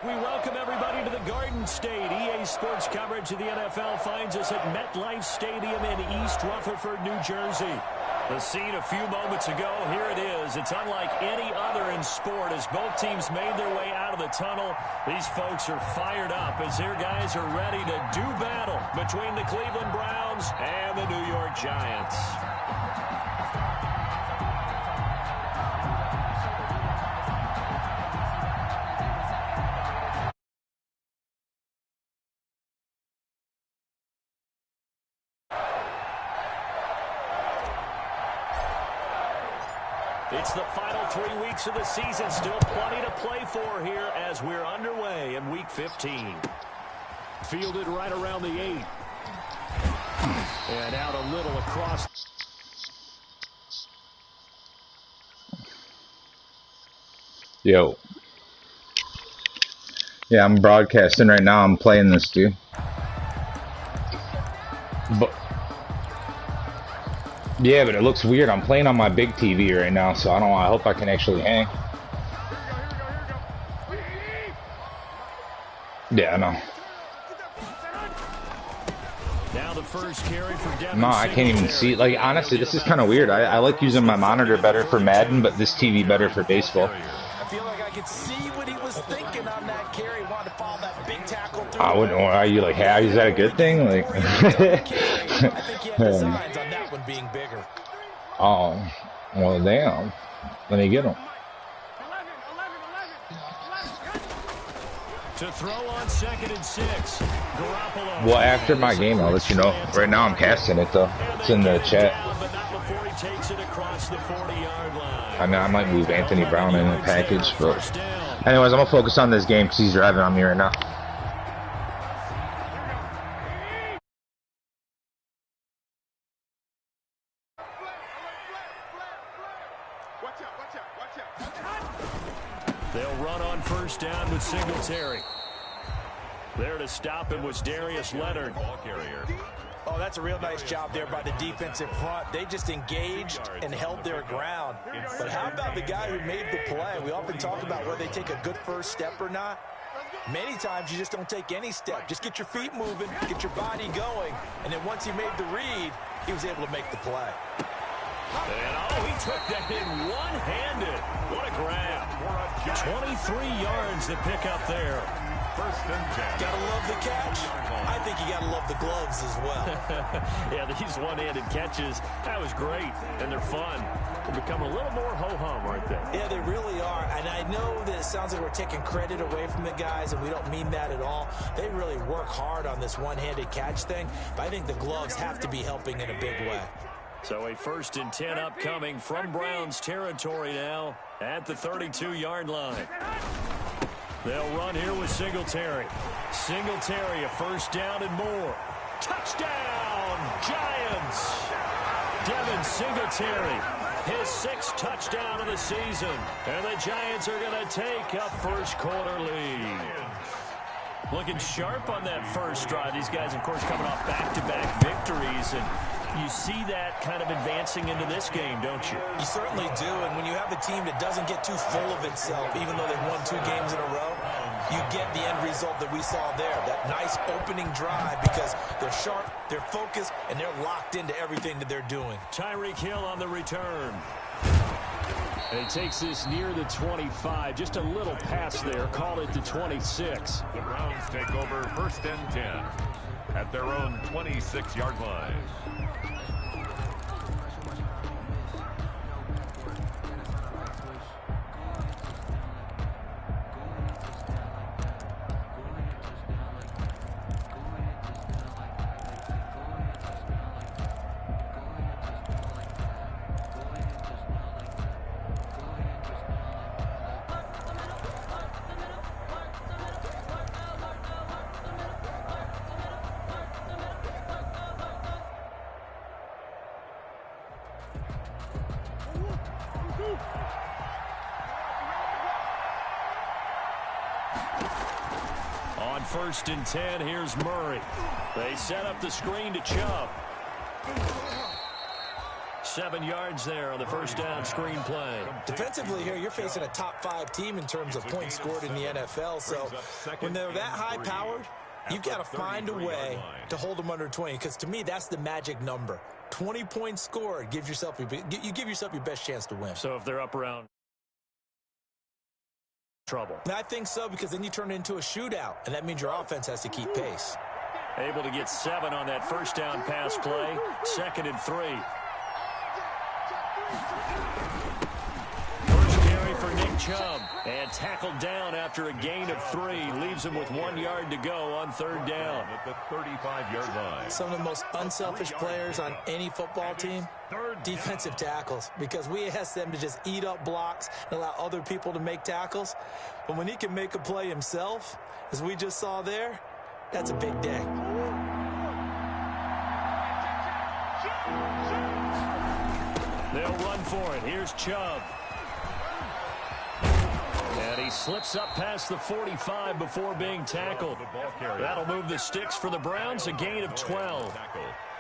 We welcome everybody to the Garden State. EA Sports coverage of the NFL finds us at MetLife Stadium in East Rutherford, New Jersey. The scene a few moments ago, here it is. It's unlike any other in sport as both teams made their way out of the tunnel. These folks are fired up as their guys are ready to do battle between the Cleveland Browns and the New York Giants. It's the final 3 weeks of the season. Still plenty to play for here as we're underway in Week 15. Fielded right around the 8. And out a little across. Yo. Yeah, I'm broadcasting right now. I'm playing this, dude. But yeah, but it looks weird. I'm playing on my big TV right now, so I don't know. I hope I can actually hang. Yeah, I know. Now the first carry for Devin. No, I can't even see. Like, honestly, this is kind of weird. I like using my monitor better for Madden, but this TV better for baseball. I feel like I could see what he was thinking on that carry. Wanted to follow that big tackle through. I wouldn't. Are you like, hey, is that a good thing? Like, I think he had designs on that one being bigger. oh, well, damn. Let me get him. To throw on 2nd and 6. Garoppolo. Well, after my game, I'll let you know. Right now, I'm casting it though. It's in the chat. But not before he takes it across the 40-yard line. I mean, I might move Anthony Brown in the package, but anyways, I'm gonna focus on this game because he's driving on me right now. They'll run on first down with Singletary. There to stop him was Darius Leonard. Ball carrier. Oh, that's a real nice job there by the defensive front. They just engaged and held their ground. But how about the guy who made the play? We often talk about whether they take a good first step or not. Many times you just don't take any step. Just get your feet moving, get your body going, and then once he made the read, he was able to make the play. And oh, he took that in one-handed. What a grab. 23 yards to pick up there. First and 10. Gotta love the catch. I think you gotta love the gloves as well. Yeah, these one-handed catches, that was great, and they're fun. They're becoming a little more ho-hum right there. Yeah, they really are, and I know that it sounds like we're taking credit away from the guys, and we don't mean that at all. They really work hard on this one-handed catch thing, but I think the gloves have to be helping in a big way. So a 1st and 10 upcoming from Browns territory now at the 32-yard line. They'll run here with Singletary. Singletary, a first down and more. Touchdown, Giants! Devin Singletary, his 6th touchdown of the season. And the Giants are going to take a first-quarter lead. Looking sharp on that first drive. These guys, of course, coming off back-to-back victories. And you see that kind of advancing into this game, don't you? You certainly do, and when you have a team that doesn't get too full of itself, even though they've won 2 games in a row, you get the end result that we saw there, that nice opening drive because they're sharp, they're focused, and they're locked into everything that they're doing. Tyreek Hill on the return. And he takes this near the 25, just a little pass there, call it the 26. The Browns take over 1st and 10 at their own 26-yard line. On 1st and 10, here's Murray. They set up the screen to Chubb. 7 yards there on the first down screen play. Defensively here, you're facing a top-5 team in terms of points scored in the NFL. So when they're that high-powered, you've got to find a way to hold them under 20, because to me, that's the magic number. 20 points scored, you give yourself your best chance to win. So if they're up around trouble. And I think so, because then you turn it into a shootout, and that means your offense has to keep pace. Able to get 7 on that first down pass play. 2nd and 3. First carry for Nick Chubb. And tackled down after a gain of 3. Leaves him with 1 yard to go on 3rd down. At the 35-yard line. Some of the most unselfish players on any football team, defensive tackles, because we ask them to just eat up blocks and allow other people to make tackles. But when he can make a play himself, as we just saw there, that's a big day. They'll run for it. Here's Chubb. And he slips up past the 45 before being tackled. That'll move the sticks for the Browns, a gain of 12.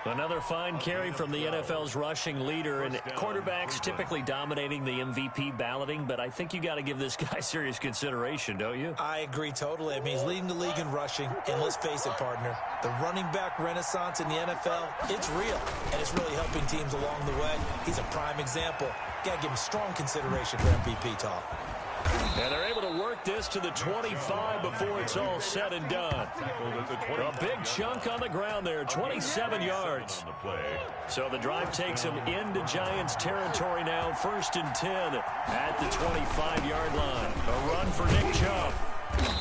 Another fine carry from the NFL's rushing leader, and quarterbacks typically dominating the MVP balloting, but I think you got to give this guy serious consideration, don't you? I agree totally. I mean, he's leading the league in rushing, and let's face it, partner, the running back renaissance in the NFL, it's real, and it's really helping teams along the way. He's a prime example. Got to give him strong consideration for MVP talk. And they're able to work this to the 25 before it's all said and done. A big chunk on the ground there, 27 yards. So the drive takes them into Giants territory now, 1st and 10 at the 25-yard line. A run for Nick Chubb.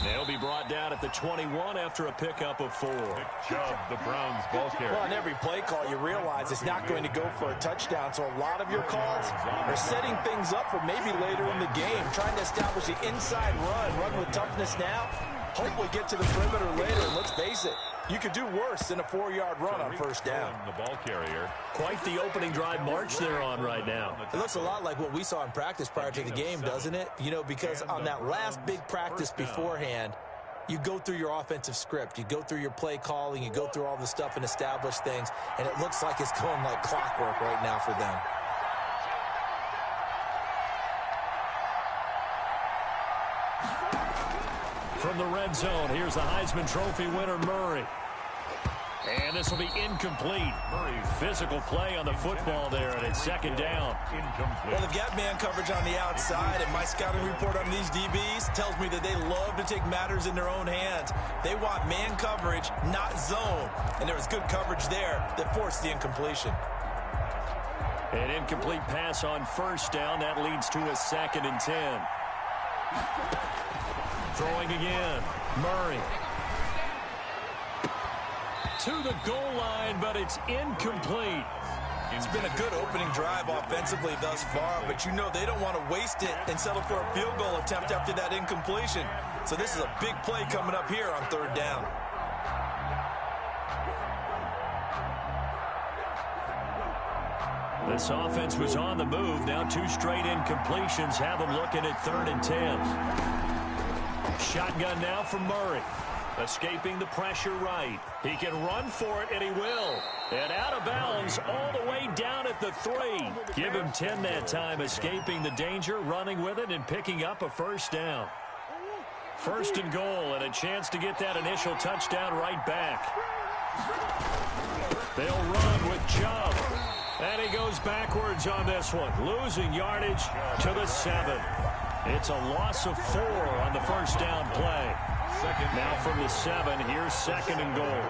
They'll be brought down at the 21 after a pickup of 4. Nick Chubb, the Browns ball carrier. Well, on every play call, you realize it's not going to go for a touchdown, so a lot of your calls are setting things up for maybe later in the game, trying to establish the inside run with toughness now, hopefully get to the perimeter later, and let's face it, you could do worse than a 4-yard run on 1st down. The ball carrier. Quite the opening drive march they're on right now. It looks a lot like what we saw in practice prior to the game, doesn't it? You know, because on that last big practice beforehand, you go through your offensive script, you go through your play calling, you go through all the stuff and establish things, and it looks like it's going like clockwork right now for them. From the red zone, here's the Heisman Trophy winner, Murray. And this will be incomplete. Murray's physical play on the football there, and it's 2nd down. Incomplete. Well, they've got man coverage on the outside, and my scouting report on these DBs tells me that they love to take matters in their own hands. They want man coverage, not zone. And there was good coverage there that forced the incompletion. An incomplete pass on 1st down. That leads to a 2nd and 10. Throwing again. Murray. To the goal line, but it's incomplete. It's been a good opening drive offensively thus far, but you know they don't want to waste it and settle for a field goal attempt after that incompletion. So this is a big play coming up here on 3rd down. This offense was on the move. Now 2 straight incompletions have them looking at 3rd and 10. Shotgun now for Murray. Escaping the pressure right. He can run for it, and he will. And out of bounds all the way down at the 3. Give him 10 that time, escaping the danger, running with it, and picking up a 1st down. 1st and goal, and a chance to get that initial touchdown right back. They'll run with Chubb. And he goes backwards on this one, losing yardage to the 7. It's a loss of 4 on the 1st down play. Now from the 7, here's 2nd and goal.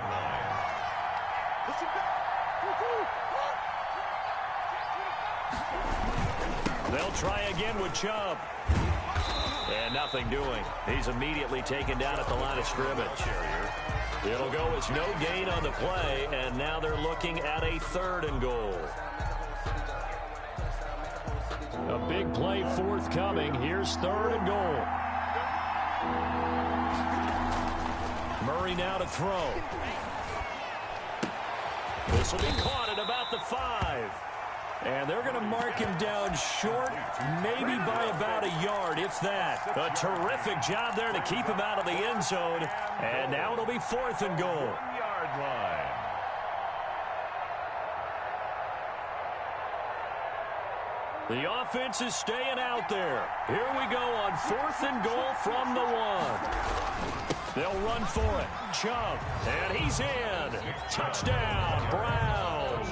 They'll try again with Chubb. And nothing doing. He's immediately taken down at the line of scrimmage. It'll go as no gain on the play, and now they're looking at a 3rd and goal. A big play forthcoming. Here's 3rd and goal. Murray now to throw. This will be caught at about the 5. And they're going to mark him down short, maybe by about a yard, if that. A terrific job there to keep him out of the end zone. And now it'll be 4th and goal. 1-yard line. The offense is staying out there. Here we go on 4th and goal from the 1. They'll run for it. Chubb, and he's in. Touchdown, Browns.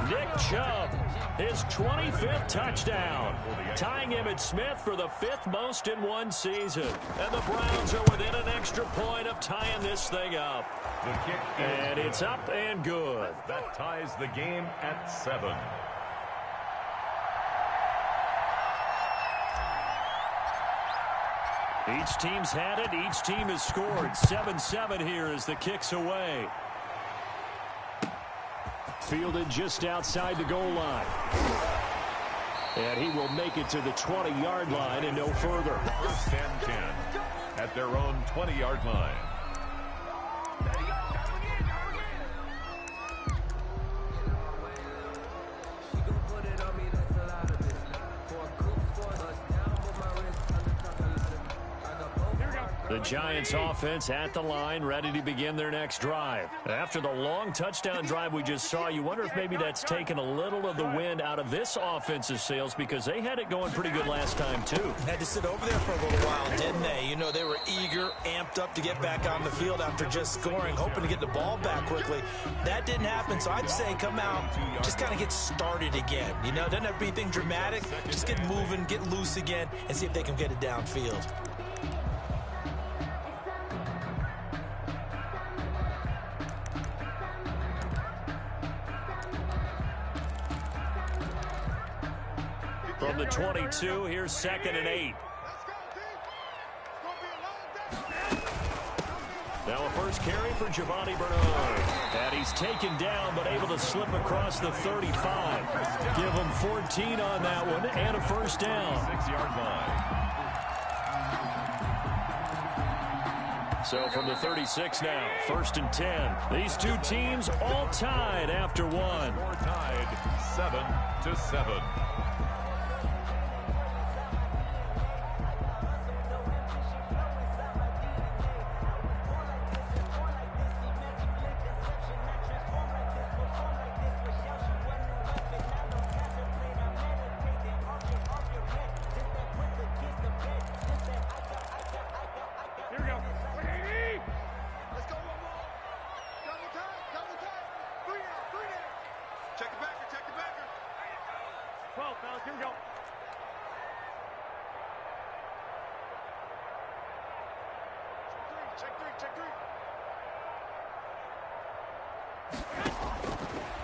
Nick Chubb, his 25th touchdown, tying Emmitt Smith for the 5th most in one season. And the Browns are within an extra point of tying this thing up. The kick and it's up and good. That ties the game at 7. Each team's had it. Each team has scored. 7-7 here as the kick's away. Fielded just outside the goal line. And he will make it to the 20-yard line and no further. 1st and 10 at their own 20-yard line. The Giants offense at the line, ready to begin their next drive. After the long touchdown drive we just saw, you wonder if maybe that's taken a little of the wind out of this offense's sails because they had it going pretty good last time, too. Had to sit over there for a little while, didn't they? You know, they were eager, amped up to get back on the field after just scoring, hoping to get the ball back quickly. That didn't happen, so I'd say come out, just kind of get started again. You know, doesn't have to be anything dramatic. Just get moving, get loose again, and see if they can get it downfield. From the 22, here's 2nd and 8. Now a first carry for Giovanni Bernard. And he's taken down, but able to slip across the 35. Give him 14 on that one, and a first down. 6-yard line. So from the 36 now, 1st and 10. These two teams all tied after one. Score tied 7-7.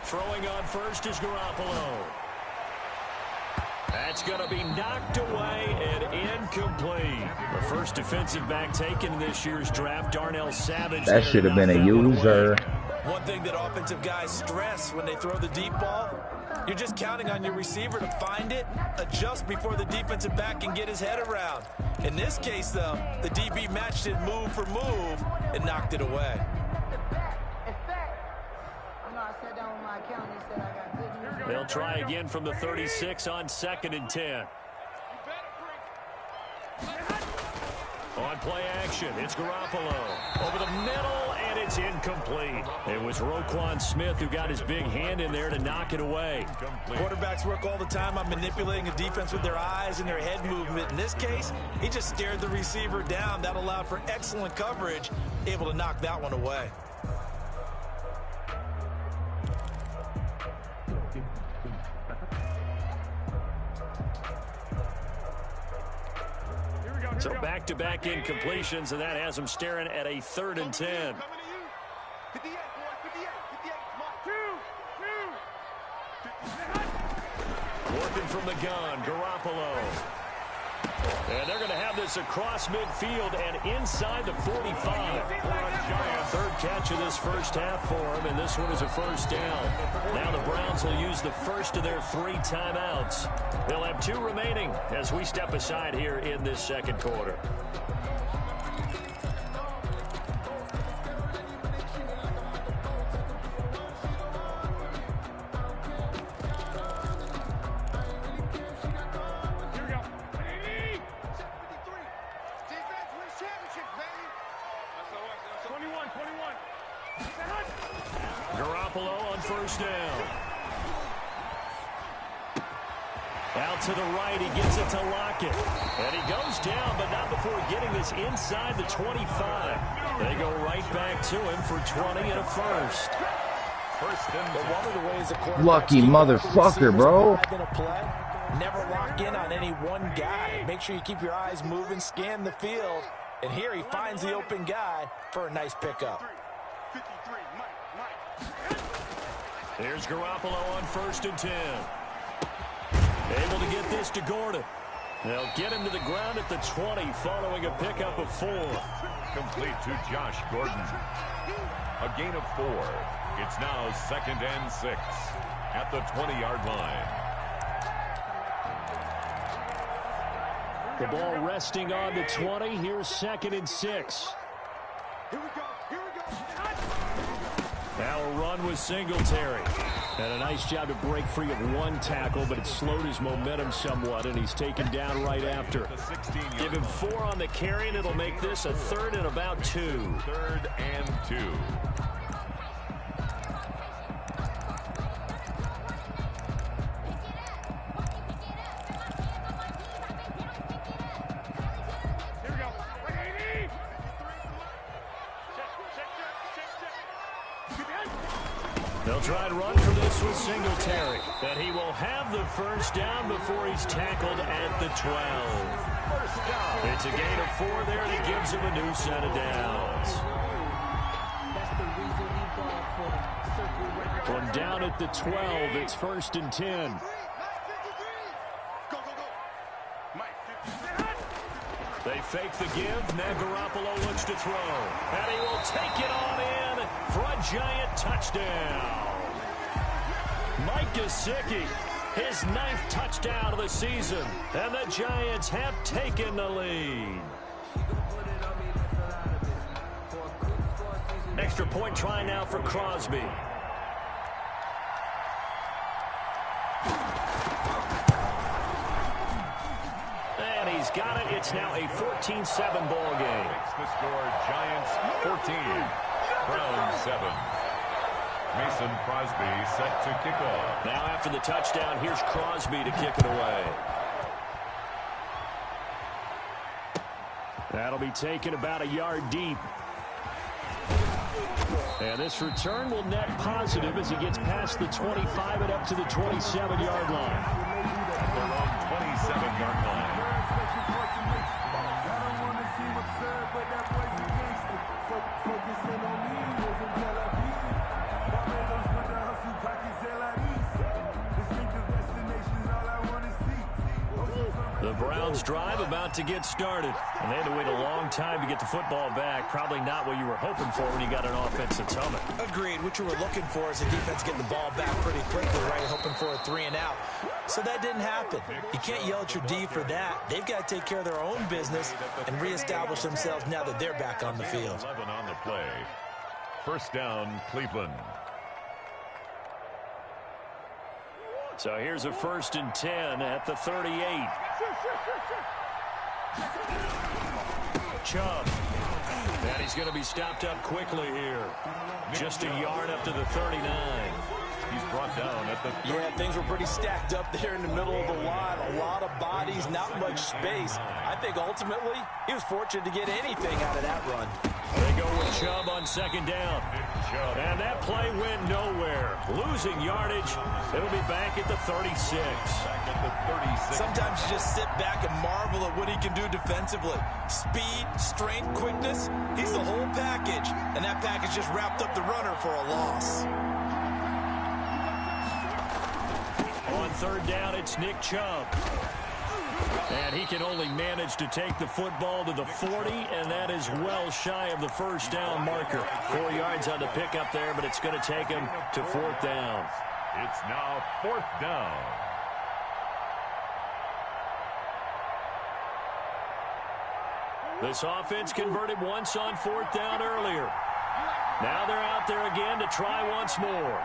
Throwing on first is Garoppolo. That's going to be knocked away and incomplete. The first defensive back taken in this year's draft, Darnell Savage. That should have been a user. One thing that offensive guys stress when they throw the deep ball, you're just counting on your receiver to find it, adjust before the defensive back can get his head around. In this case, though, the DB matched it move for move and knocked it away. They'll try again from the 36 on 2nd and 10. On play action, it's Garoppolo. Over the middle, and it's incomplete. It was Roquan Smith who got his big hand in there to knock it away. Quarterbacks work all the time on manipulating a defense with their eyes and their head movement. In this case, he just stared the receiver down. That allowed for excellent coverage, able to knock that one away. So back-to-back incompletions, and that has them staring at a 3rd and 10. Working from the gun, Garoppolo. And they're going to have this across midfield and inside the 45. 3rd catch of this first half for him, and this one is a first down. Now the Browns will use the first of their 3 timeouts. They'll have 2 remaining as we step aside here in this second quarter. Garoppolo on first down. Out to the right, he gets it to Lockett. And he goes down, but not before getting this inside the 25. They go right back to him for 20 and a first. One of the ways the quarterbacks Lucky keep motherfucker, bro. in a play, never lock in on any one guy. Make sure you keep your eyes moving, scan the field. And here he finds the open guy for a nice pickup. Here's Garoppolo on 1st and 10. Able to get this to Gordon. They'll get him to the ground at the 20 following a pickup of 4. Complete to Josh Gordon. A gain of 4. It's now 2nd and 6 at the 20-yard line. The ball resting on the 20. Here's 2nd and 6. Now a run with Singletary. And a nice job to break free of one tackle, but it slowed his momentum somewhat, and he's taken down right after. Give him 4 on the carry, and it'll make this a 3rd and about 2. 3rd and 2. They'll try and run for this with Singletary. And he will have the first down before he's tackled at the 12. It's a gain of 4 there that gives him a new set of downs. From down at the 12, it's 1st and 10. They fake the give. Now Garoppolo looks to throw. And he will take it on in for a giant touchdown. Mike Gesicki, his 9th touchdown of the season. And the Giants have taken the lead. Extra point try now for Crosby. And he's got it. It's now a 14-7 ball game. Makes the score Giants 14, Browns 7. Mason Crosby set to kick off. Now after the touchdown, here's Crosby to kick it away. That'll be taken about a yard deep. And this return will net positive as he gets past the 25 and up to the 27-yard line. At their own 27-yard line. The Browns drive about to get started. And they had to wait a long time to get the football back. Probably not what you were hoping for when you got an offense that's humming. Agreed. What you were looking for is a defense getting the ball back pretty quickly, right? Hoping for a 3 and out. So that didn't happen. You can't yell at your D for that. They've got to take care of their own business and reestablish themselves now that they're back on the field. 11 on the play. First down, Cleveland. So here's a 1st and 10 at the 38. Chubb. And he's going to be stopped up quickly here. Just a yard up to the 39. He's brought down at the 30. Yeah, things were pretty stacked up there in the middle of the line. A lot of bodies, not much space. I think ultimately he was fortunate to get anything out of that run. They go with Chubb on 2nd down. And that play went nowhere. Losing yardage. It'll be back at the 36. Back at the 36. Sometimes you just sit back and marvel at what he can do defensively. Speed, strength, quickness. He's the whole package. And that package just wrapped up the runner for a loss. On 3rd down, it's Nick Chubb. And he can only manage to take the football to the 40, and that is well shy of the first down marker. 4 yards on the pickup there, but it's going to take him to 4th down. It's now 4th down. This offense converted once on 4th down earlier. Now they're out there again to try once more.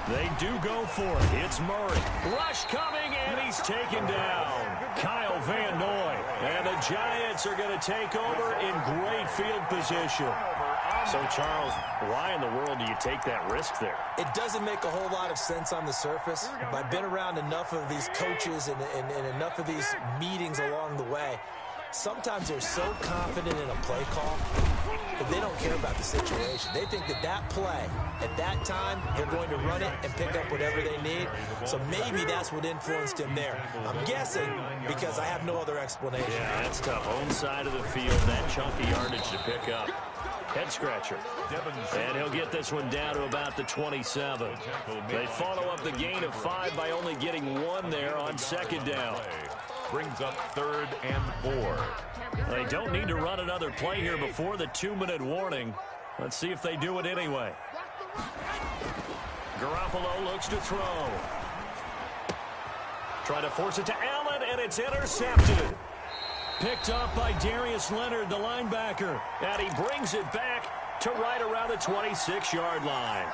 They do go for it. It's Murray. Rush coming, and he's taken down. Kyle Van Noy. And the Giants are going to take over in great field position. So, Charles, why in the world do you take that risk there? It doesn't make a whole lot of sense on the surface. I've been around enough of these coaches and enough of these meetings along the way. Sometimes they're so confident in a play call that they don't care about the situation. They think that that play, at that time, they're going to run it and pick up whatever they need. So maybe that's what influenced him there. I'm guessing because I have no other explanation. Yeah, that's tough. Own side of the field, that chunky yardage to pick up. Head scratcher. And he'll get this one down to about the 27. They follow up the gain of 5 by only getting 1 there on second down. Brings up 3rd and 4. They don't need to run another play here before the 2-minute warning. Let's see if they do it anyway. Garoppolo looks to throw. Try to force it to Allen, and it's intercepted. Picked off by Darius Leonard, the linebacker. And he brings it back to right around the 26-yard line.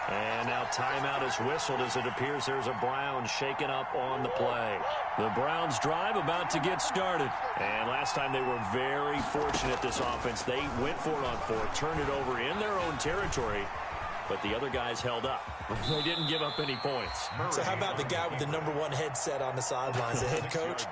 And now timeout is whistled as it appears there's a Browns shaken up on the play. The Browns drive about to get started. And last time they were very fortunate, this offense. They went for it on 4, turned it over in their own territory, but the other guys held up. They didn't give up any points. So how about the guy with the #1 headset on the sidelines, the head coach?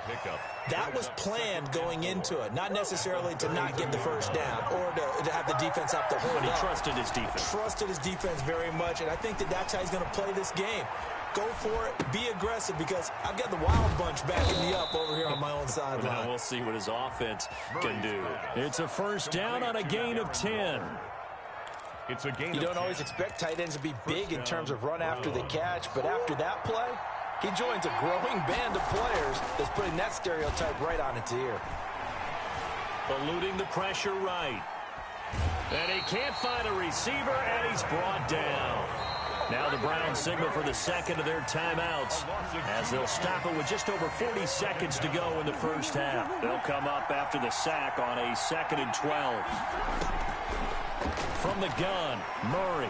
That was planned going into it, not necessarily to not get the first down or to have the defense have to hold up. But he trusted his defense. Trusted his defense very much, and I think that that's how he's going to play this game. Go for it, be aggressive, because I've got the Wild Bunch backing me up over here on my own sideline. Now we'll see what his offense can do. It's a first down on a gain of 10. It's a gain. You don't always expect tight ends to be big in terms of run after the catch, but after that play, he joins a growing band of players that's putting that stereotype right on its ear. Eluding the pressure right. And he can't find a receiver, and he's brought down. Now the Browns signal for the second of their timeouts as they'll stop it with just over 40 seconds to go in the first half. They'll come up after the sack on a 2nd and 12. From the gun, Murray.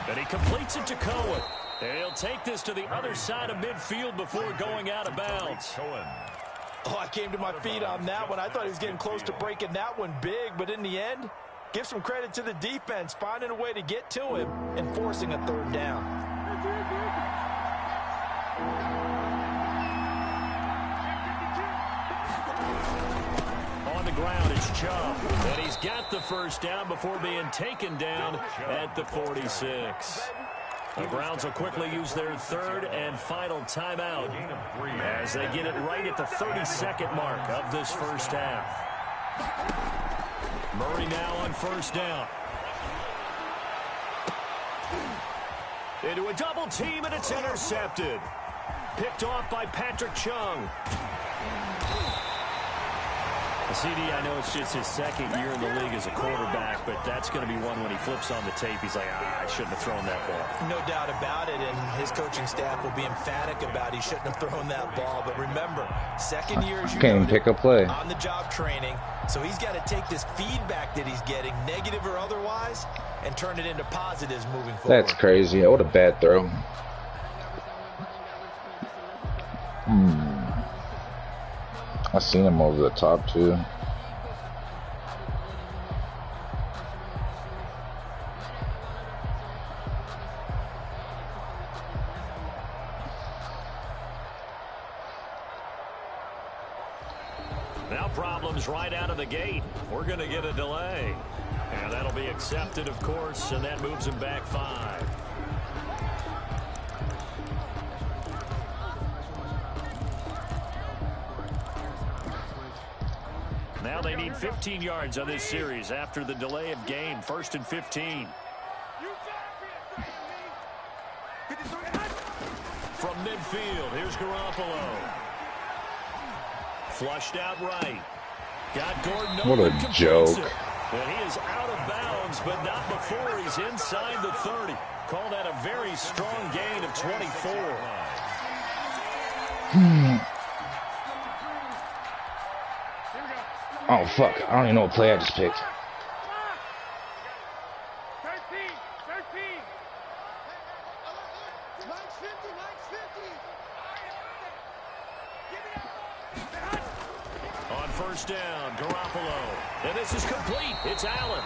And he completes it to Cohen. And he'll take this to the other side of midfield before going out of bounds. Oh, I came to my feet on that one. I thought he was getting close to breaking that one big, but in the end, give some credit to the defense, finding a way to get to him and forcing a 3rd down. On the ground is Chubb, and he's got the first down before being taken down at the 46. The Browns will quickly use their 3rd and final timeout as they get it right at the 32nd mark of this first half. Murray now on first down. Into a double team, and it's intercepted. Picked off by Patrick Chung. CD, I know it's just his 2nd year in the league as a quarterback, but that's going to be one when he flips on the tape. He's like, I shouldn't have thrown that ball. No doubt about it, and his coaching staff will be emphatic about he shouldn't have thrown that ball. But remember, 2nd year, as you Can't even pick a play. On the job training, so he's got to take this feedback that he's getting, negative or otherwise, and turn it into positives moving forward. That's crazy. What a bad throw. I seen him over the top too. Now problems right out of the gate. We're going to get a delay. And that'll be accepted, of course, and that moves him back 5. Now they need 15 yards on this series after the delay of game. 1st and 15. From midfield, here's Garoppolo. Flushed out right. Got Gordon. What a joke. And he is out of bounds, but not before he's inside the 30. Call that a very strong gain of 24. Oh, fuck. I don't even know what play I just picked. first down. Garoppolo. And this is complete. It's Allen.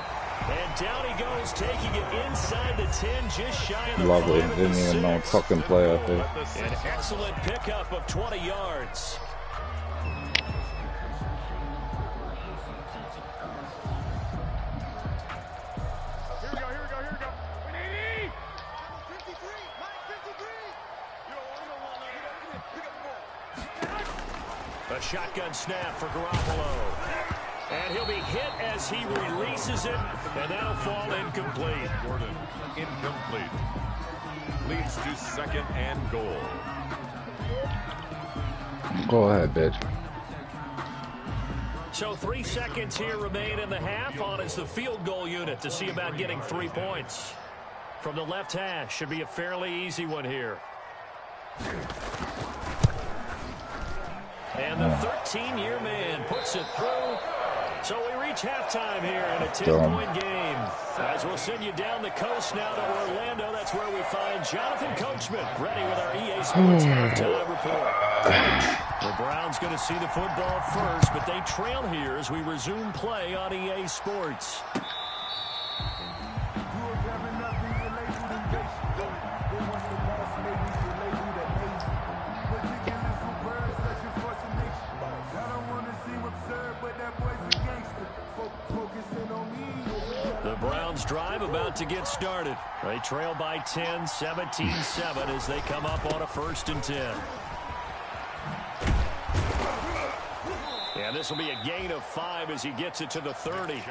And down he goes, taking it inside the 10, just shy of the Lovely. 5 Didn't even know fucking play out there. An excellent pickup of 20 yards. A shotgun snap for Garoppolo. And he'll be hit as he releases it, and that'll fall incomplete. Gordon, incomplete. Leads to second and goal. Go ahead, bitch. So 3 seconds here remain in the half. On is the field goal unit to see about getting 3 points. From the left hash, should be a fairly easy one here. And the 13-year man puts it through. So we reach halftime here in a 10-point game. As we'll send you down the coast now to Orlando, that's where we find Jonathan Coachman ready with our EA Sports halftime report. The Browns going to see the football first, but they trail here as we resume play on EA Sports. The Browns drive about to get started. They trail by 10, 17-7 as they come up on a 1st and 10. And this will be a gain of 5 as he gets it to the 30.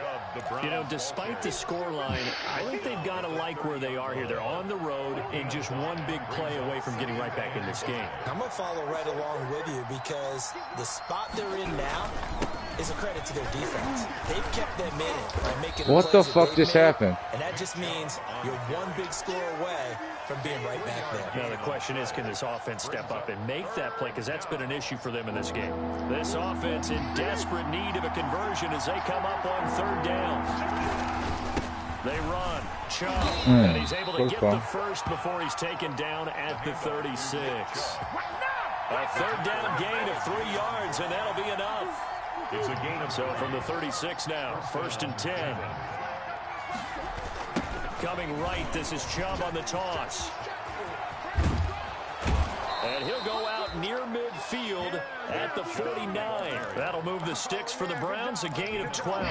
You know, despite the scoreline, I think they've got to like where they are here. They're on the road and just one big play away from getting right back in this game. I'm going to follow right along with you because the spot they're in now is a credit to their defense. They've kept them in it by making what the fuck just happened? And that just means you're one big score away from being right back there. Now the question is, can this offense step up and make that play? Because that's been an issue for them in this game. This offense in desperate need of a conversion as they come up on 3rd down. They run. Chubb. And he's able to get the first before he's taken down at the 36. A 3rd down gain of 3 yards, and that'll be enough. It's a gain of so from the 36 now, 1st and 10. Coming right, this is Chubb on the toss. And he'll go out near midfield at the 49. That'll move the sticks for the Browns, a gain of 12.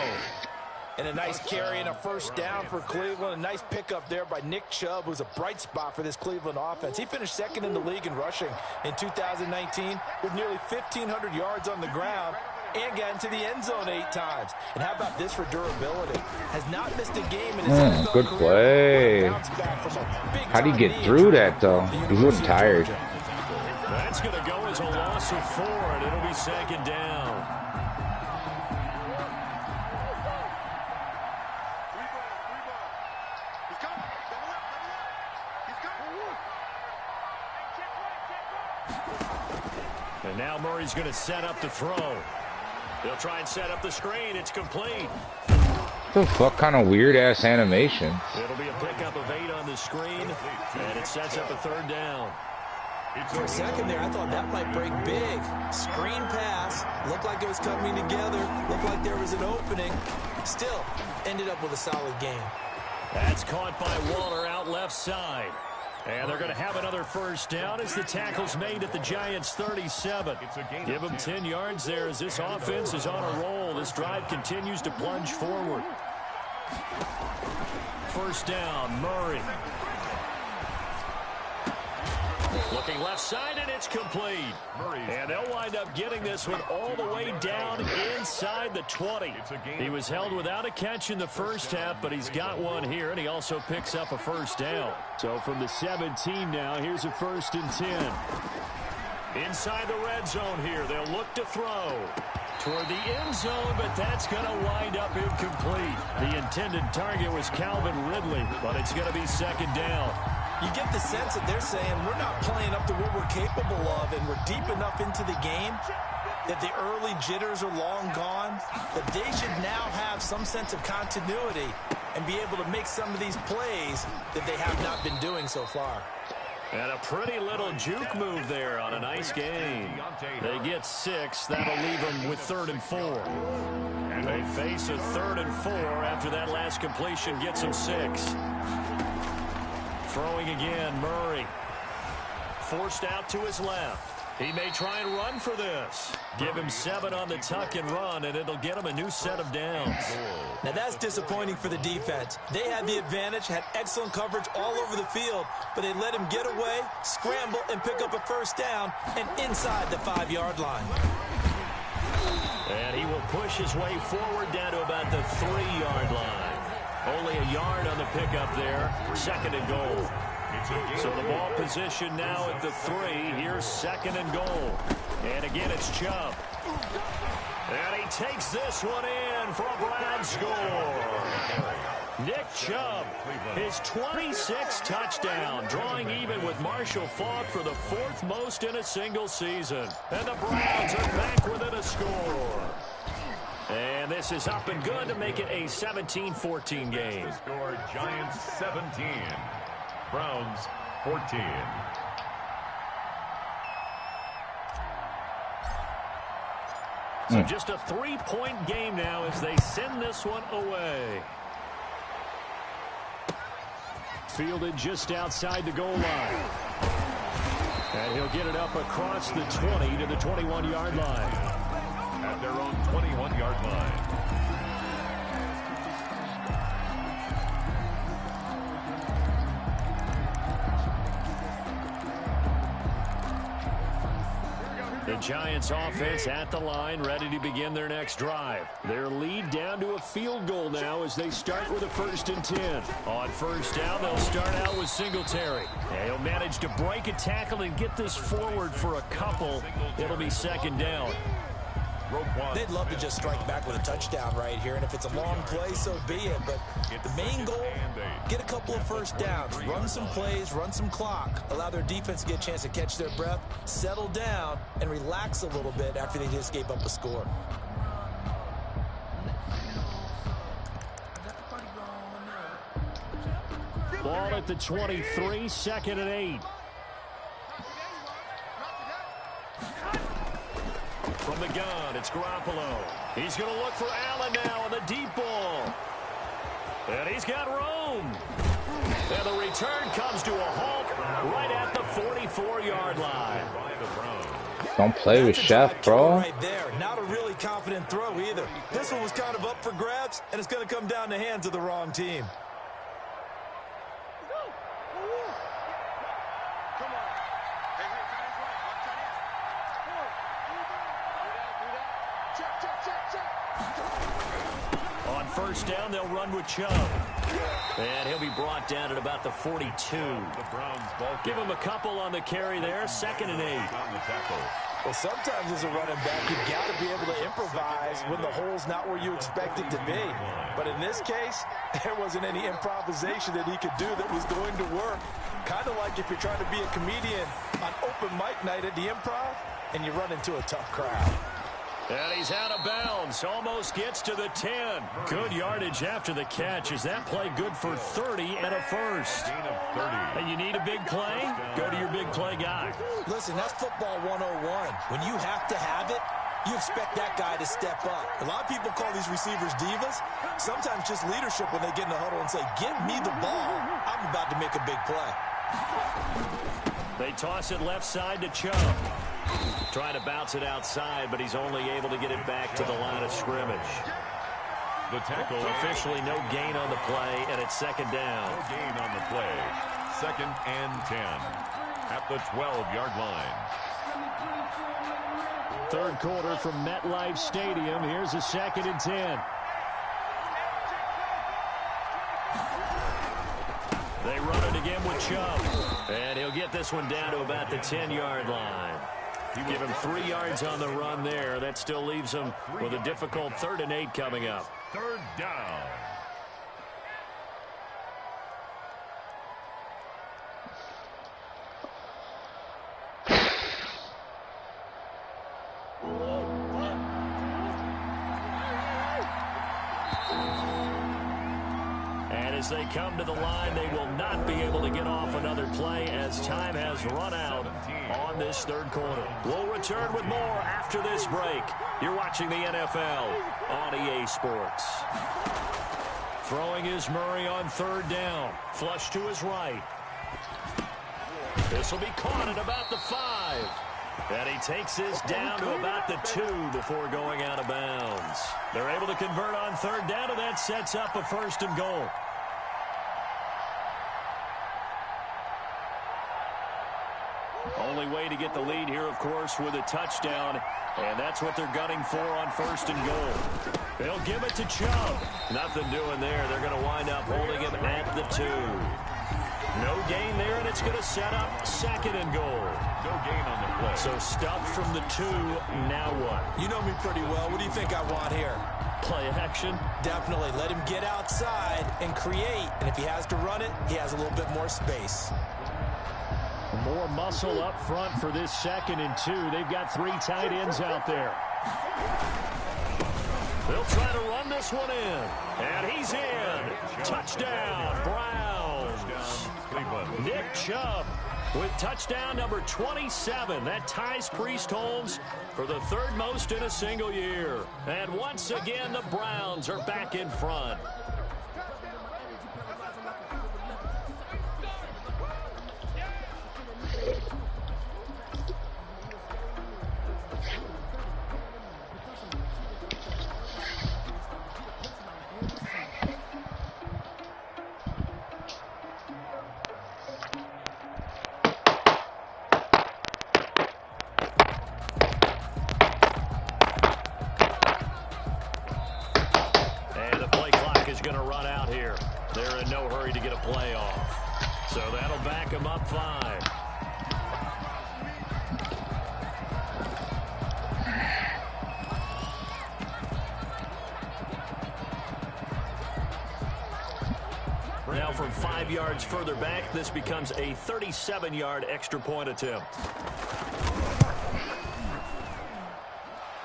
And a nice carry and a 1st down for Cleveland. A nice pickup there by Nick Chubb, who's a bright spot for this Cleveland offense. He finished 2nd in the league in rushing in 2019 with nearly 1,500 yards on the ground and got into the end zone 8 times. And how about this for durability? Has not missed a game in his NFL good career. play. How do you get through that, though? He wasn't tired. That's going to go as a loss of 4, and it'll be 2nd down. And now Murray's going to set up the throw. They'll try and set up the screen. It's complete. What the fuck kind of weird-ass animation? It'll be a pickup of 8 on the screen, and it sets up a 3rd down. For a second there, I thought that might break big. Screen pass. Looked like it was coming together. Looked like there was an opening. Still, ended up with a solid game. That's caught by Waller out left side. And they're going to have another 1st down as the tackle's made at the Giants' 37. Give them 10 yards there as this offense is on a roll. This drive continues to plunge forward. 1st down, Murray. Looking left side, and it's complete. And they'll wind up getting this one all the way down inside the 20. He was held without a catch in the 1st half, but he's got one here, and he also picks up a 1st down. So from the 17 now, here's a 1st and 10. Inside the red zone here, they'll look to throw toward the end zone, but that's going to wind up incomplete. The intended target was Calvin Ridley, but it's going to be 2nd down. You get the sense that they're saying we're not playing up to what we're capable of, and we're deep enough into the game that the early jitters are long gone, that they should now have some sense of continuity and be able to make some of these plays that they have not been doing so far. And a pretty little juke move there on a nice game. They get 6. That'll leave them with 3rd and 4. And they face a 3rd and 4 after that last completion gets them 6. Throwing again, Murray. Forced out to his left. He may try and run for this. Give him 7 on the tuck and run, and it'll get him a new set of downs. Now that's disappointing for the defense. They had the advantage, had excellent coverage all over the field, but they let him get away, scramble, and pick up a first down, and inside the 5-yard line. And he will push his way forward down to about the 3-yard line. Only a yard on the pickup there. 2nd and goal. So the ball position now at the 3. Here's 2nd and goal. And again, it's Chubb. And he takes this one in for a Brown score. Nick Chubb, his 26th touchdown, drawing even with Marshall Faulk for the 4th most in a single season. And the Browns are back within a score. And this is up and good to make it a 17-14 game. Score Giants 17. Browns 14. So just a 3-point game now as they send this one away. Fielded just outside the goal line. And he'll get it up across the 20 to the 21-yard line. At their own 21-yard line. The Giants offense at the line, ready to begin their next drive. Their lead down to a field goal now as they start with a 1st and 10. On 1st down, they'll start out with Singletary. And he'll manage to break a tackle and get this forward for a couple. It'll be 2nd down. They'd love to just strike back with a touchdown right here, and if it's a long play, so be it. But the main goal, get a couple of first downs, run some plays, run some clock, allow their defense to get a chance to catch their breath, settle down, and relax a little bit after they just gave up a score. Ball at the 23, 2nd and 8. From the gun, it's Garoppolo. He's going to look for Allen now on the deep ball. And he's got room. And the return comes to a halt right at the 44-yard line. Don't play with Chef, bro. Right there. Not a really confident throw either. This one was kind of up for grabs, and it's going to come down the hands of the wrong team. On 1st down, they'll run with Chubb. And he'll be brought down at about the 42. The Browns ball. Give him a couple on the carry there. 2nd and 8. On the tackle. Well, sometimes as a running back, you've got to be able to improvise when the hole's not where you expect it to be. But in this case, there wasn't any improvisation that he could do that was going to work. Kind of like if you're trying to be a comedian on open mic night at the Improv and you run into a tough crowd. And he's out of bounds. Almost gets to the 10. Good yardage after the catch. Is that play good for 30 and a first? And you need a big play? Go to your big play guy. Listen, that's football 101. When you have to have it, you expect that guy to step up. A lot of people call these receivers divas. Sometimes just leadership when they get in the huddle and say, give me the ball. I'm about to make a big play. They toss it left side to Chubb. Trying to bounce it outside, but he's only able to get it back to the line of scrimmage. The tackle. Officially no gain on the play, and it's 2nd down. No gain on the play. 2nd and 10 at the 12-yard line. 3rd quarter from MetLife Stadium. Here's a 2nd and 10. They run it again with Chubb. And he'll get this one down to about the 10-yard line. Give him 3 yards on the run there. That still leaves him with a difficult 3rd and 8 coming up. 3rd down. As they come to the line, they will not be able to get off another play as time has run out on this third quarter. We'll return with more after this break. You're watching the NFL on EA Sports. Throwing is Murray on third down. Flush to his right. This will be caught at about the 5. And he takes this down to about the 2 before going out of bounds. They're able to convert on third down, and that sets up a 1st and goal. Only way to get the lead here, of course, with a touchdown. And that's what they're gunning for on 1st and goal. They'll give it to Chubb. Nothing doing there. They're going to wind up holding him at the 2. No gain there, and it's going to set up 2nd and goal. No gain on the play. So stuffed from the 2. Now what? You know me pretty well. What do you think I want here? Play action? Definitely. Let him get outside and create. And if he has to run it, he has a little bit more space. More muscle up front for this 2nd and 2. They've got 3 tight ends out there. They'll try to run this one in. And he's in. Touchdown, Browns. Nick Chubb with touchdown number 27. That ties Priest Holmes for the 3rd most in a single year. And once again, the Browns are back in front. Going to run out here. They're in no hurry to get a play off. So that'll back them up 5. Now from 5 yards further back, this becomes a 37-yard extra point attempt.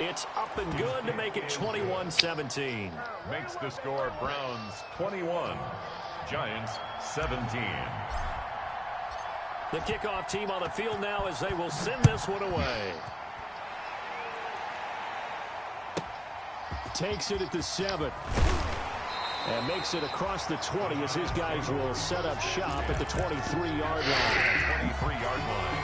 It's up and good to make it 21-17. Makes the score Browns 21, Giants 17. The kickoff team on the field now as they will send this one away. Takes it at the 7. And makes it across the 20 as his guys will set up shop at the 23-yard line. 23-yard line.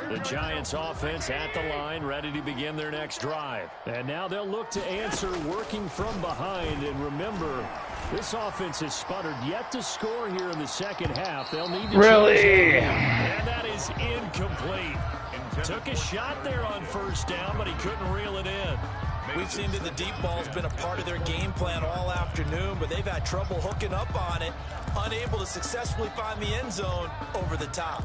The Giants offense at the line, ready to begin their next drive. And now they'll look to answer working from behind. And remember, this offense has sputtered yet to score here in the 2nd half. They'll need to Really? And that is incomplete. Took a shot there on 1st down, but he couldn't reel it in. We've seen that the deep ball's been a part of their game plan all afternoon, but they've had trouble hooking up on it, unable to successfully find the end zone over the top.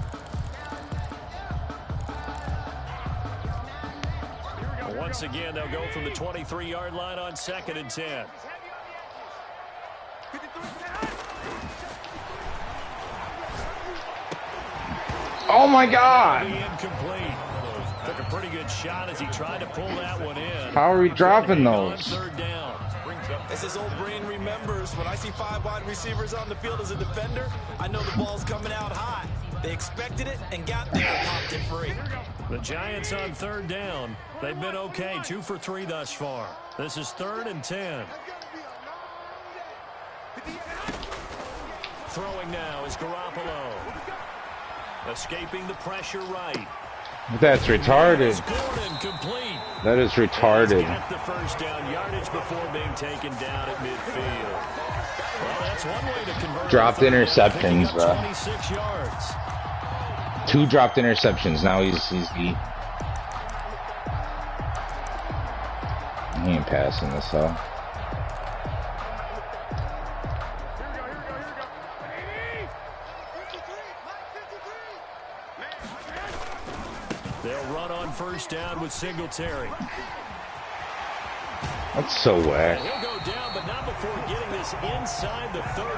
Once again, they'll go from the 23-yard line on 2nd and 10. Oh my God! Incomplete. Took a pretty good shot as he tried to pull that one in. How are we dropping those? Third down. As his old brain remembers, when I see 5 wide receivers on the field as a defender, I know the ball's coming out hot. They expected it and got there and popped it free. The Giants on 3rd down. They've been okay, 2 for 3 thus far. This is 3rd and 10. Throwing now is Garoppolo. Escaping the pressure right. That's retarded. Gordon complete. That is retarded. Got the 1st down yardage before being taken down at midfield. Well, that's one way to convert. Dropped interceptions, bro. 26 yards. 2 dropped interceptions. Now he's the He ain't passing this though. They'll run on first down with Singletary. That's so whack. And he'll go down, but not before getting this inside the 30.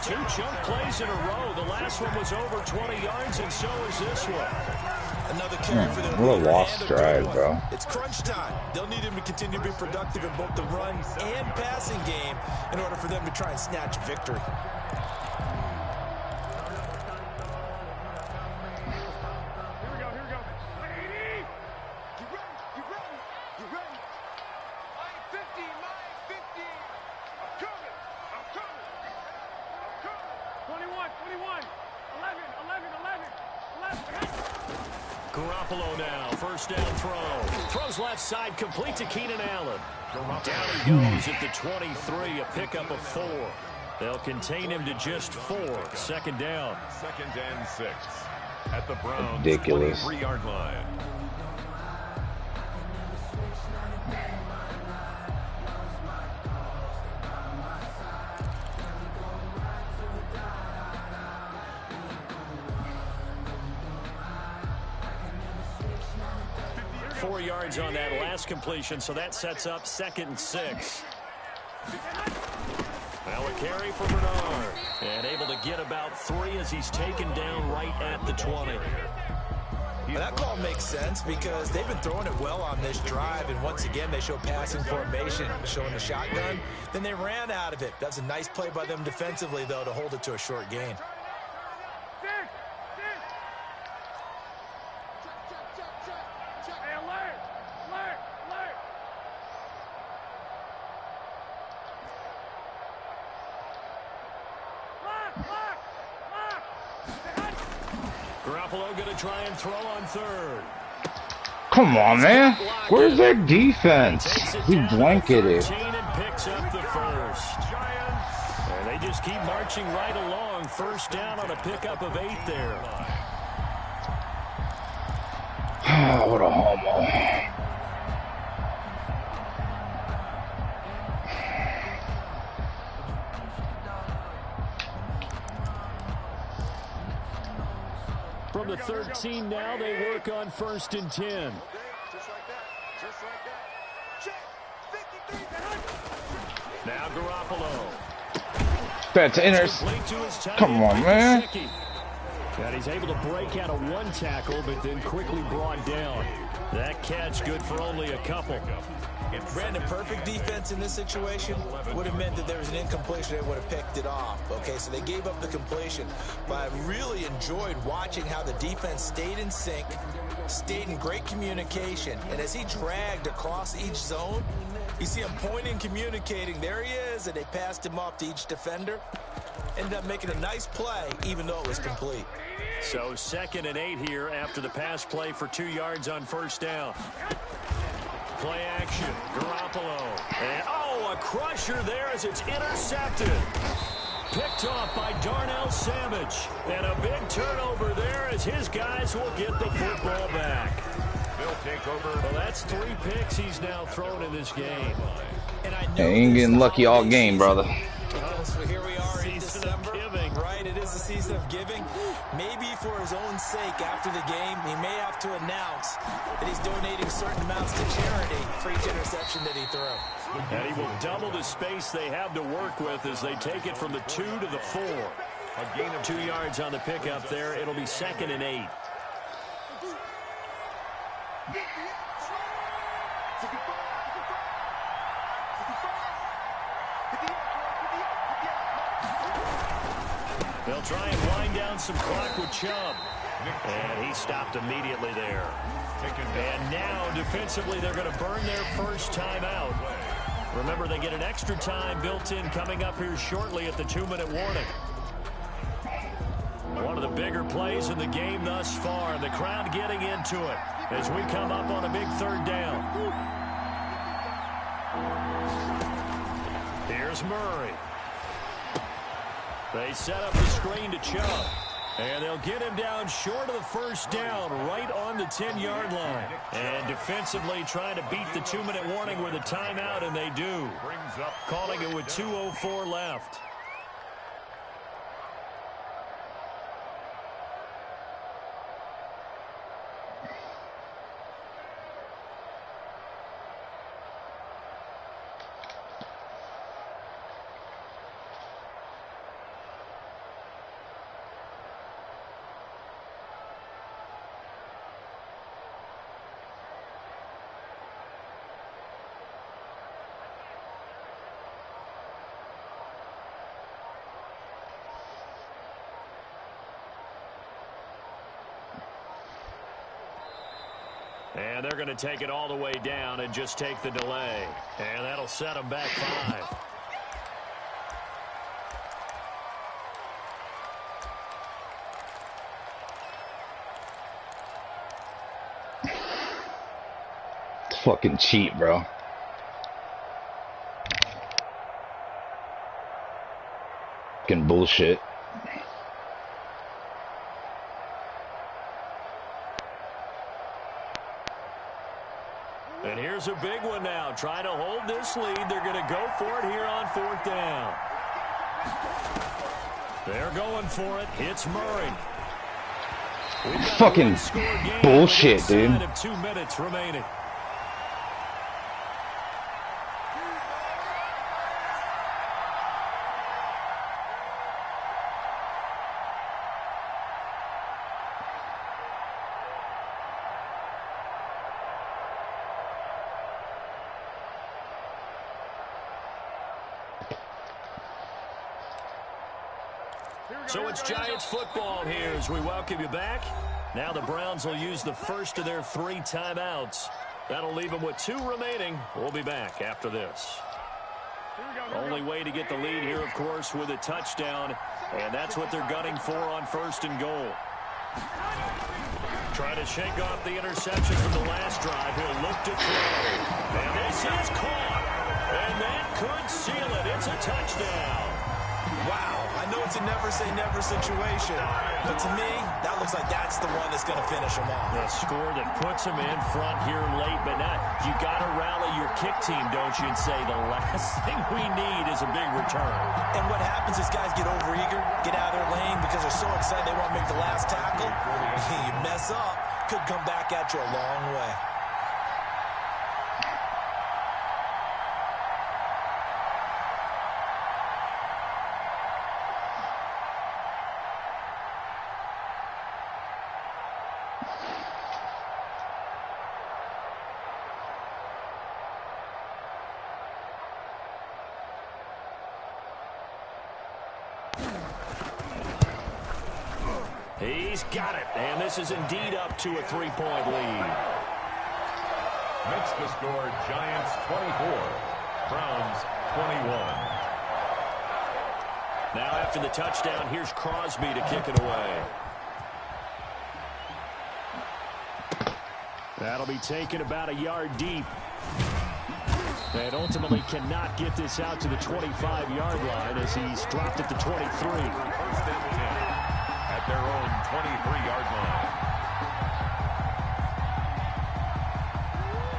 2 chunk plays in a row. The last one was over 20 yards, and so is this one. Another carry for them. What a lost drive, bro. It's crunch time. They'll need him to continue to be productive in both the run and passing game in order for them to try and snatch victory. Garoppolo now, first down throw. Throws left side, complete to Keenan Allen. Down he goes at the 23, a pickup of 4. They'll contain him to just 4. Second down. 2nd and 6 at the Browns' Ridiculous. 23-yard line. Four yards on that last completion, so that sets up 2nd and 6. Now a carry for Bernard, and able to get about 3 as he's taken down right at the 20. Well, that call makes sense because they've been throwing it well on this drive, and once again they show passing formation, showing the shotgun. Then they ran out of it. That's a nice play by them defensively, though, to hold it to a short gain. Garoppolo going to try and throw on 3rd. Come on, man. Where's their defense? He blanketed. And picks up the first. And they just keep marching right along. First down on a pickup of 8 there. What a homo. From the 13 now, they work on 1st and 10. Now Garoppolo. That's inners. Come on, man. And he's able to break out of 1 tackle, but then quickly brought down. That catch good for only a couple. Brandon, perfect defense in this situation would have meant that there was an incompletion. They would have picked it off. Okay, so they gave up the completion. But I really enjoyed watching how the defense stayed in sync, stayed in great communication. And as he dragged across each zone, you see him pointing, communicating. There he is, and they passed him off to each defender. Ended up making a nice play, even though it was complete. So 2nd and 8 here after the pass play for 2 yards on first down. Play action, Garoppolo. And, a crusher there as it's intercepted. Picked off by Darnell Savage. And a big turnover there as his guys will get the football back. They'll take over. Well, that's 3 picks he's now thrown in this game. And I know Hey, ain't getting lucky all game, brother. So here we are in December, right? It is the season of giving. Maybe for his own sake, after the game, he may have to announce that he's donating certain amounts to charity for each interception that he threw. And he will double the space they have to work with as they take it from the 2 to the 4. A gain of 2 yards on the pickup there. It'll be 2nd and 8. They'll try and wind down some clock with Chubb. And he stopped immediately there. And now, defensively, they're going to burn their first timeout. Remember, they get an extra time built in coming up here shortly at the 2-minute warning. One of the bigger plays in the game thus far, and the crowd getting into it as we come up on a big 3rd down. Here's Murray. They set up the screen to Chubb. And they'll get him down short of the first down, right on the 10-yard line. And defensively trying to beat the 2-minute warning with a timeout, and they do. Calling it with 2:04 left. And they're going to take it all the way down and just take the delay. And that'll set them back 5. It's fucking cheap, bro. Fucking bullshit. And here's a big one now. Trying to hold this lead. They're going to go for it here on 4th down. They're going for it. It's Murray. Fucking bullshit, dude. Of 2 minutes remaining. So it's Giants football here as we welcome you back. Now the Browns will use the first of their 3 timeouts. That'll leave them with 2 remaining. We'll be back after this. Only way to get the lead here, of course, with a touchdown. And that's what they're gunning for on 1st and goal. Trying to shake off the interception from the last drive. He'll look to throw. And this is caught. And that could seal it. It's a touchdown. Wow, I know it's a never-say-never situation, but to me, that looks like that's the one that's going to finish them off. The score that puts them in front here late, but not. You got to rally your kick team, don't you, and say the last thing we need is a big return. And what happens is guys get overeager, get out of their lane because they're so excited they want to make the last tackle. You mess up, could come back at you a long way. He's got it, and this is indeed up to a 3-point lead. Makes the score Giants 24, Browns 21. Now after the touchdown, here's Crosby to kick it away. That'll be taken about a yard deep. And ultimately cannot get this out to the 25-yard line as he's dropped at the 23. First and 10 at their own 23-yard line.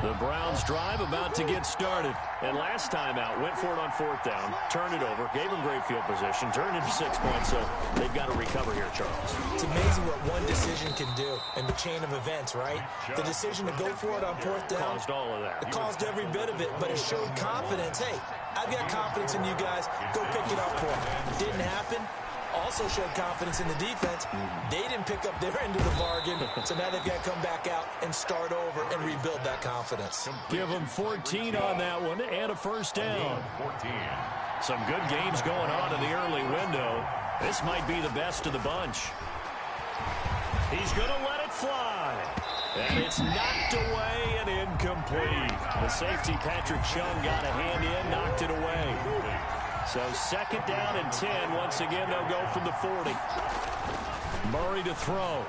The Browns drive about to get started. And last time out, went for it on 4th down, turned it over, gave them great field position, turned into 6 points, so they've got to recover here, Charles. It's amazing what one decision can do in the chain of events, right? The decision to go for it on 4th down. Caused all of that. It caused every bit of it, but it showed confidence. Hey, I've got confidence in you guys. Go pick it up for me. Didn't happen. Also showed confidence in the defense. They didn't pick up their end of the bargain, so now they've got to come back out and start over and rebuild that confidence. Give them 14 on that one and a first down. 14. Some good games going on in the early window. This might be the best of the bunch. He's going to let it fly. And it's knocked away and incomplete. The safety, Patrick Chung, got a hand in, knocked it away. So 2nd down and 10. Once again, they'll go from the 40. Murray to throw.